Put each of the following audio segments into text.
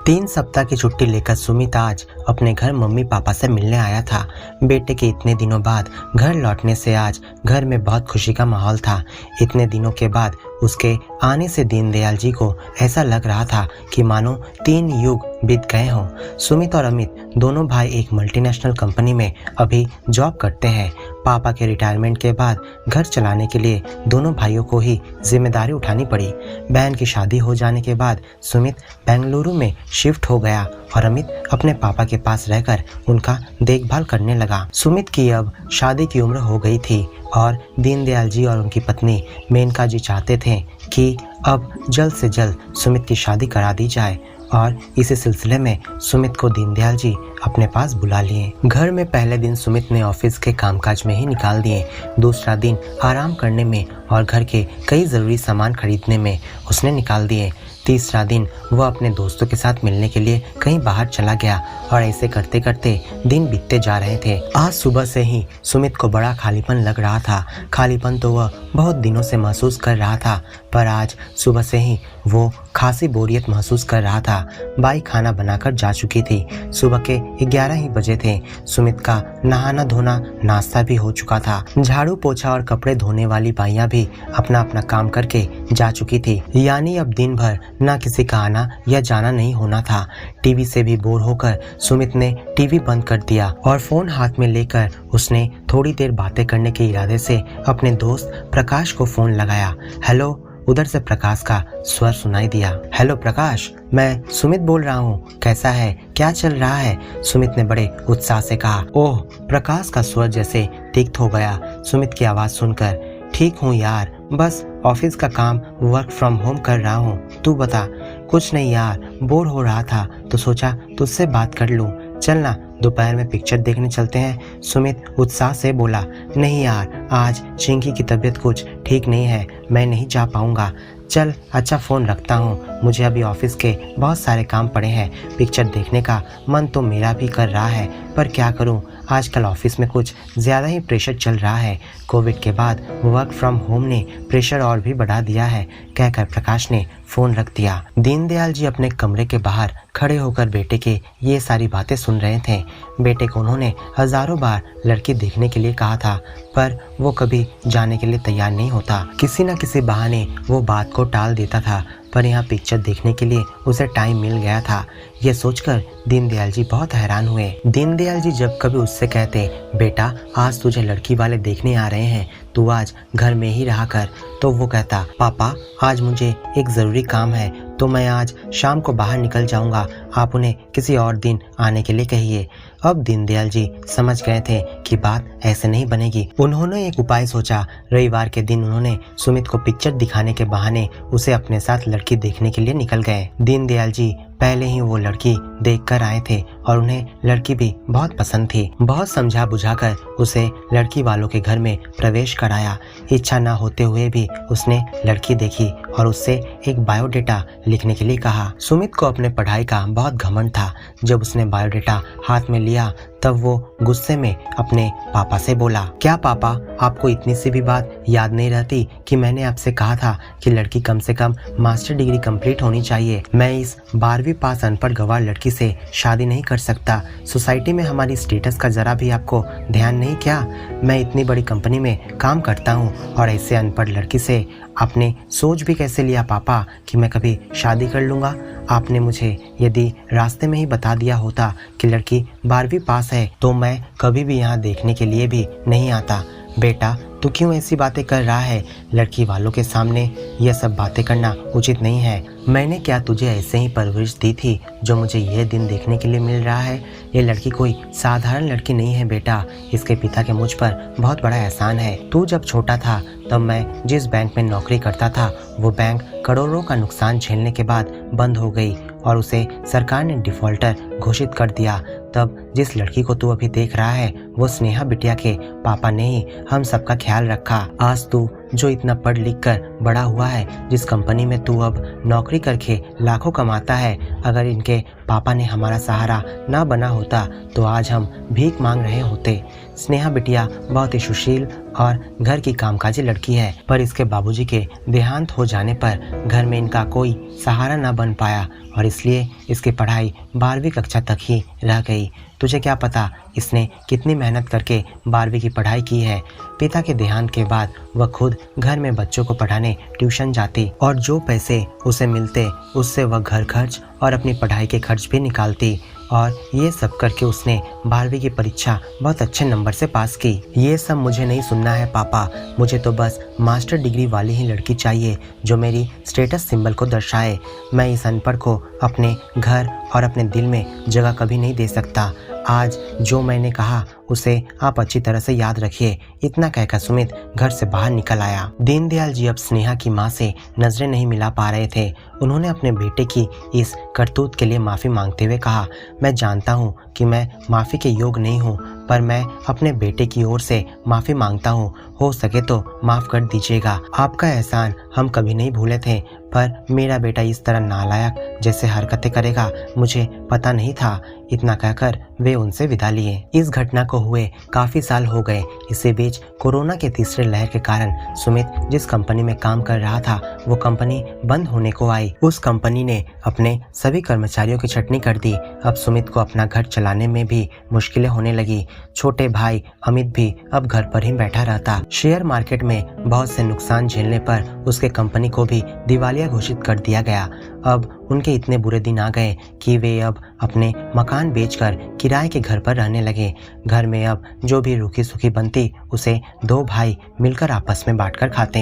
3 सप्ताह की छुट्टी लेकर सुमित आज अपने घर मम्मी पापा से मिलने आया था। बेटे के इतने दिनों बाद घर लौटने से आज घर में बहुत खुशी का माहौल था। इतने दिनों के बाद उसके आने से दीनदयाल जी को ऐसा लग रहा था कि मानो 3 युग बीत गए हों। सुमित और अमित दोनों भाई एक मल्टीनेशनल कंपनी में अभी जॉब करते हैं। पापा के रिटायरमेंट के बाद घर चलाने के लिए दोनों भाइयों को ही जिम्मेदारी उठानी पड़ी। बहन की शादी हो जाने के बाद सुमित बेंगलुरु में शिफ्ट हो गया और अमित अपने पापा के पास रहकर उनका देखभाल करने लगा। सुमित की अब शादी की उम्र हो गई थी और दीनदयाल जी और उनकी पत्नी मेनका जी चाहते थे कि अब जल्द से जल्द सुमित की शादी करा दी जाए और इसी सिलसिले में सुमित को दीनदयाल जी अपने पास बुला लिए। घर में पहले दिन सुमित ने ऑफिस के कामकाज में ही निकाल दिए। दूसरा दिन आराम करने में और घर के कई ज़रूरी सामान खरीदने में उसने निकाल दिए। तीसरा दिन वह अपने दोस्तों के साथ मिलने के लिए कहीं बाहर चला गया और ऐसे करते करते दिन बीतते जा रहे थे। आज सुबह से ही सुमित को बड़ा खालीपन लग रहा था। खालीपन तो वह बहुत दिनों से महसूस कर रहा था, पर आज सुबह से ही वो खासी बोरियत महसूस कर रहा था। बाई खाना बनाकर जा चुकी थी। सुबह के 11 ही बजे थे। सुमित का नहाना धोना नाश्ता भी हो चुका था। झाड़ू पोछा और कपड़े धोने वाली बाइयां भी अपना अपना काम करके जा चुकी थी। यानी अब दिन भर ना किसी का आना या जाना नहीं होना था। टीवी से भी बोर होकर सुमित ने टीवी बंद कर दिया और फोन हाथ में लेकर उसने थोड़ी देर बातें करने के इरादे से अपने दोस्त प्रकाश को फोन लगाया। हेलो, उधर से प्रकाश का स्वर सुनाई दिया। हेलो प्रकाश, मैं सुमित बोल रहा हूँ, कैसा है, क्या चल रहा है? सुमित ने बड़े उत्साह से कहा। ओह, प्रकाश का स्वर जैसे तिक्त हो गया सुमित की आवाज सुनकर। ठीक हूँ यार, बस ऑफिस का काम वर्क फ्रॉम होम कर रहा हूँ। तू बता। कुछ नहीं यार, बोर हो रहा था तो सोचा तुझसे बात कर लूँ। चल ना, दोपहर में पिक्चर देखने चलते हैं। सुमित उत्साह से बोला। नहीं यार, आज चिंकी की तबीयत कुछ ठीक नहीं है, मैं नहीं जा पाऊंगा। चल अच्छा, फ़ोन रखता हूँ, मुझे अभी ऑफिस के बहुत सारे काम पड़े हैं। पिक्चर देखने का मन तो मेरा भी कर रहा है, पर क्या करूँ, आजकल ऑफिस में कुछ ज़्यादा ही प्रेशर चल रहा है। कोविड के बाद वर्क फ्रॉम होम ने प्रेशर और भी बढ़ा दिया है, कहकर प्रकाश ने फ़ोन रख दिया। दीनदयाल जी अपने कमरे के बाहर खड़े होकर बेटे के ये सारी बातें सुन रहे थे। बेटे को उन्होंने हज़ारों बार लड़की देखने के लिए कहा था, पर वो कभी जाने के लिए तैयार नहीं होता। किसी न किसी बहाने वो बात को टाल देता था, पर यहाँ पिक्चर देखने के लिए उसे टाइम मिल गया था। ये सोचकर दीनदयाल जी बहुत हैरान हुए। दीनदयाल जी जब कभी उससे कहते, बेटा आज तुझे लड़की वाले देखने आ रहे हैं, तू आज घर में ही रहा कर, तो वो कहता, पापा आज मुझे एक ज़रूरी काम है, तो मैं आज शाम को बाहर निकल जाऊंगा, आप उन्हें किसी और दिन आने के लिए कहिए। अब दीनदयाल जी समझ गए थे कि बात ऐसे नहीं बनेगी। उन्होंने एक उपाय सोचा। रविवार के दिन उन्होंने सुमित को पिक्चर दिखाने के बहाने उसे अपने साथ लड़की देखने के लिए निकल गए। दीनदयाल जी पहले ही वो लड़की देखकर आए थे और उन्हें लड़की भी बहुत पसंद थी। बहुत समझा बुझाकर उसे लड़की वालों के घर में प्रवेश कराया। इच्छा न होते हुए भी उसने लड़की देखी और उससे एक बायोडेटा लिखने के लिए कहा। सुमित को अपने पढ़ाई का बहुत घमंड था। जब उसने बायोडेटा हाथ में लिया तब वो गुस्से में अपने पापा से बोला, क्या पापा, आपको इतनी सी भी बात याद नहीं रहती कि मैंने आपसे कहा था कि लड़की कम से कम मास्टर डिग्री कंप्लीट होनी चाहिए। मैं इस 12वीं पास अनपढ़ गंवार लड़की से शादी नहीं कर सकता। सोसाइटी में हमारी स्टेटस का जरा भी आपको ध्यान नहीं क्या? मैं इतनी बड़ी कंपनी में काम करता हूँ और ऐसे अनपढ़ लड़की से आपने सोच भी कैसे लिया पापा कि मैं कभी शादी कर लूँगा? आपने मुझे यदि रास्ते में ही बता दिया होता कि लड़की 12वीं पास है तो मैं कभी भी यहाँ देखने के लिए भी नहीं आता। बेटा तू क्यों ऐसी बातें कर रहा है? लड़की वालों के सामने यह सब बातें करना उचित नहीं है। मैंने क्या तुझे ऐसे ही परवरिश दी थी जो मुझे यह दिन देखने के लिए मिल रहा है? ये लड़की कोई साधारण लड़की नहीं है बेटा, इसके पिता के मुझ पर बहुत बड़ा एहसान है। तू जब छोटा था तब मैं जिस बैंक में नौकरी करता था वो बैंक करोड़ों का नुकसान झेलने के बाद बंद हो गई और उसे सरकार ने डिफॉल्टर घोषित कर दिया। तब जिस लड़की को तू अभी देख रहा है वो स्नेहा बिटिया के पापा ने ही हम सबका ख्याल रखा। आज तू जो इतना पढ़ लिख कर बड़ा हुआ है, जिस कंपनी में तू अब नौकरी करके लाखों कमाता है, अगर इनके पापा ने हमारा सहारा ना बना होता तो आज हम भीख मांग रहे होते। स्नेहा बिटिया बहुत ही सुशील और घर की कामकाजी लड़की है, पर इसके बाबूजी के देहांत हो जाने पर घर में इनका कोई सहारा ना बन पाया और इसलिए इसकी पढ़ाई 12वीं कक्षा तक ही रह गई। तुझे क्या पता इसने कितनी मेहनत करके 12वीं की पढ़ाई की है। पिता के देहांत के बाद वह खुद घर में बच्चों को पढ़ाने ट्यूशन जाती और जो पैसे उसे मिलते उससे वह घर खर्च और अपनी पढ़ाई के खर्च भी निकालती और ये सब करके उसने 12वीं की परीक्षा बहुत अच्छे नंबर से पास की। ये सब मुझे नहीं सुनना है पापा, मुझे तो बस मास्टर डिग्री वाली ही लड़की चाहिए जो मेरी स्टेटस सिंबल को दर्शाए। मैं इस अनपढ़ को अपने घर और अपने दिल में जगह कभी नहीं दे सकता। आज जो मैंने कहा उसे आप अच्छी तरह से याद रखिए। इतना कहकर सुमित घर से बाहर निकल आया। दीनदयाल जी अब स्नेहा की मां से नजरें नहीं मिला पा रहे थे। उन्होंने अपने बेटे की इस करतूत के लिए माफी मांगते हुए कहा, मैं जानता हूँ कि मैं माफी के योग्य नहीं हूँ, पर मैं अपने बेटे की ओर से माफी मांगता हूँ। हो सके तो माफ कर दीजिएगा। आपका एहसान हम कभी नहीं भूले थे, पर मेरा बेटा इस तरह नालायक जैसे हरकतें करेगा मुझे पता नहीं था। इतना कहकर वे उनसे विदा लिए। इस घटना को हुए काफी साल हो गए। इसी बीच कोरोना के तीसरे लहर के कारण सुमित जिस कंपनी में काम कर रहा था वो कंपनी बंद होने को आई। उस कंपनी ने अपने सभी कर्मचारियों की छटनी कर दी। अब सुमित को अपना घर चलाने में भी मुश्किलें होने लगी। छोटे भाई अमित भी अब घर पर ही बैठा रहता। शेयर मार्केट में बहुत से नुकसान झेलने पर उसके कंपनी को भी दिवालिया घोषित कर दिया गया। अब उनके इतने बुरे दिन आ गए कि वे अब अपने मकान बेचकर किराए के घर पर रहने लगे। घर में अब जो भी रूखी सूखी बनती उसे दो भाई मिलकर आपस में बांटकर खाते।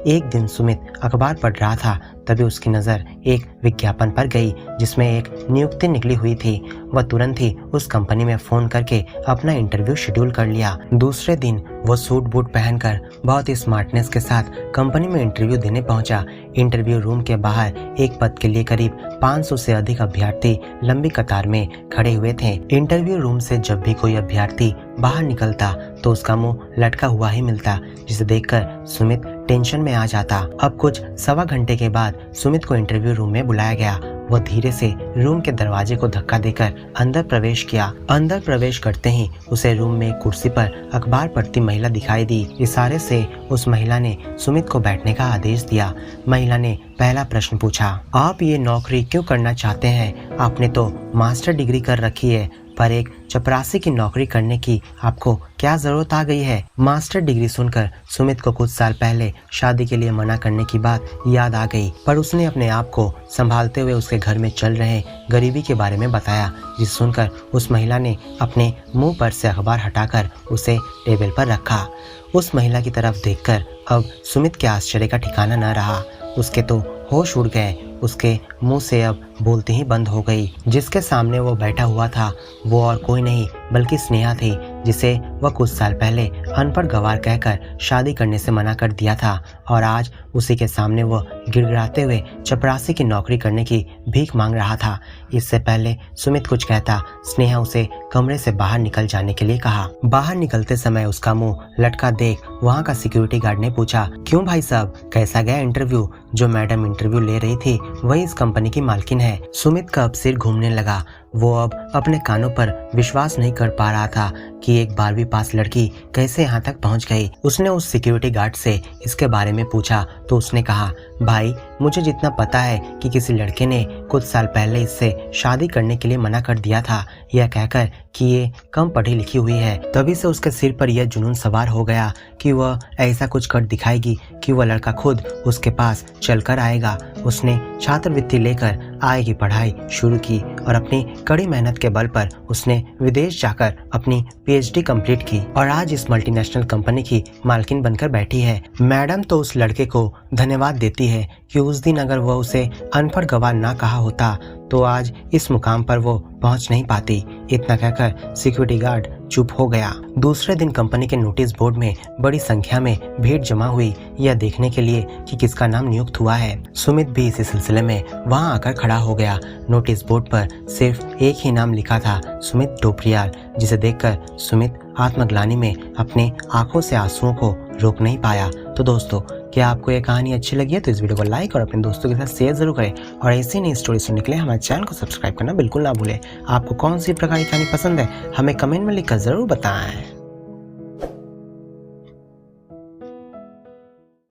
एक दिन सुमित अखबार पढ़ रहा था, तभी उसकी नज़र एक विज्ञापन पर गई जिसमें एक नियुक्ति निकली हुई थी। वह तुरंत ही उस कंपनी में फ़ोन करके अपना इंटरव्यू शेड्यूल कर लिया। दूसरे दिन वो सूट बूट पहनकर बहुत ही स्मार्टनेस के साथ कंपनी में इंटरव्यू देने पहुंचा। इंटरव्यू रूम के बाहर एक पद के लिए करीब 500 से अधिक अभ्यर्थी लंबी कतार में खड़े हुए थे। इंटरव्यू रूम से जब भी कोई अभ्यर्थी बाहर निकलता तो उसका मुंह लटका हुआ ही मिलता, जिसे देखकर सुमित टेंशन में आ जाता। अब कुछ सवा घंटे के बाद सुमित को इंटरव्यू रूम में बुलाया गया। वह धीरे से रूम के दरवाजे को धक्का देकर अंदर प्रवेश किया। अंदर प्रवेश करते ही उसे रूम में एक कुर्सी पर अखबार पढ़ती महिला दिखाई दी। इशारे से उस महिला ने सुमित को बैठने का आदेश दिया। महिला ने पहला प्रश्न पूछा, आप ये नौकरी क्यों करना चाहते हैं? आपने तो मास्टर डिग्री कर रखी है, पर एक चपरासी की नौकरी करने की आपको क्या जरूरत आ गई है? मास्टर डिग्री सुनकर सुमित को कुछ साल पहले शादी के लिए मना करने की बात याद आ गई, पर उसने अपने आप को संभालते हुए उसके घर में चल रहे गरीबी के बारे में बताया, जिसे सुनकर उस महिला ने अपने मुंह पर से अखबार हटाकर उसे टेबल पर रखा। उस महिला की तरफ देखकर अब सुमित के आश्चर्य का ठिकाना न रहा। उसके तो होश उड़ गए। उसके मुंह से अब बोलती ही बंद हो गई। जिसके सामने वो बैठा हुआ था वो और कोई नहीं बल्कि स्नेहा थी, जिसे वह कुछ साल पहले अनपढ़ गंवार कहकर शादी करने से मना कर दिया था, और आज उसी के सामने वो गिड़गिड़ाते हुए चपरासी की नौकरी करने की भीख मांग रहा था। इससे पहले सुमित कुछ कहता, स्नेहा उसे कमरे से बाहर निकल जाने के लिए कहा। बाहर निकलते समय उसका मुंह लटका देख वहाँ का सिक्योरिटी गार्ड ने पूछा, क्यों भाई साहब, कैसा गया इंटरव्यू? जो मैडम इंटरव्यू ले रही थी वही इस कंपनी की मालकिन है। सुमित का अब सिर घूमने लगा। वो अब अपने कानों पर विश्वास नहीं कर पा रहा था कि एक 12वीं पास लड़की कैसे यहाँ तक पहुँच गई। उसने उस सिक्योरिटी गार्ड से इसके बारे में पूछा तो उसने कहा, भाई मुझे जितना पता है कि किसी लड़के ने कुछ साल पहले इससे शादी करने के लिए मना कर दिया था, यह कहकर कि ये कम पढ़ी लिखी हुई है। तभी से उसके सिर पर यह जुनून सवार हो गया कि वह ऐसा कुछ कर दिखाएगी कि वह लड़का खुद उसके पास चलकर आएगा। उसने छात्रवृत्ति लेकर आगे की पढ़ाई शुरू की और अपनी कड़ी मेहनत के बल पर उसने विदेश जाकर अपनी पीएचडी कंप्लीट की और आज इस मल्टीनेशनल कंपनी की मालकिन बनकर बैठी है। मैडम तो उस लड़के को धन्यवाद देती है कि उस दिन अगर वह उसे अनपढ़ गंवार ना कहा होता तो आज इस मुकाम पर वो पहुंच नहीं पाती। इतना कहकर सिक्योरिटी गार्ड चुप हो गया। दूसरे दिन कंपनी के नोटिस बोर्ड में बड़ी संख्या में भीड़ जमा हुई, यह देखने के लिए कि किसका नाम नियुक्त हुआ है। सुमित भी इसी सिलसिले में वहां आकर खड़ा हो गया। नोटिस बोर्ड पर सिर्फ एक ही नाम लिखा था, सुमित टोपरियाल, जिसे देखकर सुमित आत्मग्लानि में अपने आंखों से आंसुओं को रोक नहीं पाया। तो दोस्तों, क्या आपको ये कहानी अच्छी लगी है तो इस वीडियो को लाइक और अपने दोस्तों के साथ शेयर जरूर करें, और ऐसी नई स्टोरी सुनने के लिए हमारे चैनल को सब्सक्राइब करना बिल्कुल ना भूलें। आपको कौन सी प्रकार की कहानी पसंद है हमें कमेंट में लिखकर जरूर बताएं।